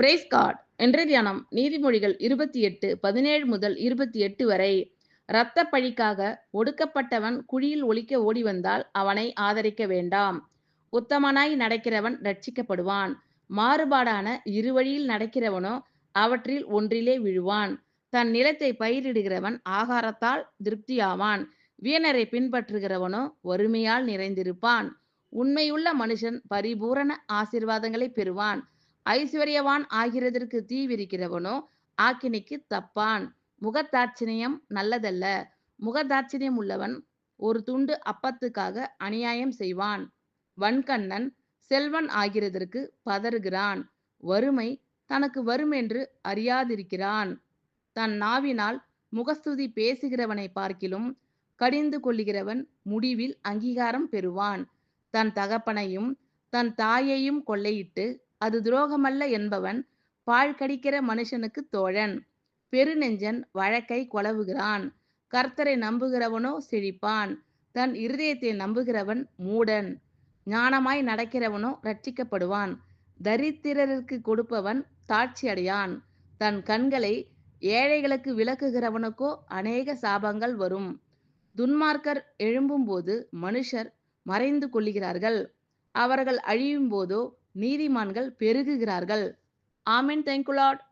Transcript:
Price God. இன்றைய தியானம் நீதிமொழிகள் 28:17 முதல் 28 வரை. இரத்த பழிக்காக ஒடுக்கப்பட்டவன் குழியில் ஒளிக்க ஓடி வந்தால் அவனை ஆதரிக்க வேண்டாம். உத்தமனாய் நடக்கிறவன் ரட்சிக்கப்படுவான். மாறுபாடான இருவழியில் நடக்கிறவனோ அவற்றில் ஒன்றிலே விழுவான். தன் நிலத்தை பயிரிடுகிறவன் ஆகாரத்தால் திருப்தியாவான். வீணரை பின்பற்றுகிறவனோ வறுமையால் நிறைந்திருப்பான். உண்மையுள்ள மனுஷன் பரிபூரண ஆசீர்வாதங்களை பெறுவான். ஐஸ்வர்யவான் ஆகிறதற்கு தீ விரிக்கிறவனோ ஆக்கினைக்கு தப்பான். முகதாட்சிணியம் நல்லதல்ல. முகதாட்சிணியம் உள்ளவன் ஒரு துண்டு அப்பத்துக்காக அநியாயம் செய்வான். வன்கண்ணன் செல்வன் ஆகிறதற்கு பதறுகிறான். வறுமை தனக்கு வருமென்று அறியாதிருக்கிறான். தன் நாவினால் முகஸ்துதி பேசுகிறவனை பார்க்கிலும் கடிந்து கொள்ளுகிறவன் முடிவில் அங்கீகாரம் பெறுவான். தன் தகப்பனையும் தன் தாயையும் கொள்ளையிட்டு அது துரோகமல்ல என்பவன் பாழ் கடிக்கிற மனுஷனுக்கு தோழன். பெருநெஞ்சன் வழக்கை கொளவுகிறான். கர்த்தரை நம்புகிறவனோ செழிப்பான். தன் இருதயத்தை நம்புகிறவன் மூடன். ஞானமாய் நடக்கிறவனோ ரட்சிக்கப்படுவான். தரித்திரருக்கு கொடுப்பவன் தாட்சி அடையான். தன் கண்களை ஏழைகளுக்கு விலக்குகிறவனுக்கோ அநேக சாபங்கள் வரும். துன்மார்க்கர் எழும்பும்போது மனுஷர் மறைந்து கொள்ளுகிறார்கள். அவர்கள் அழியும் போதோ நீதிமான்கள் பெருகுகிறார்கள். ஆமென். Thank you Lord.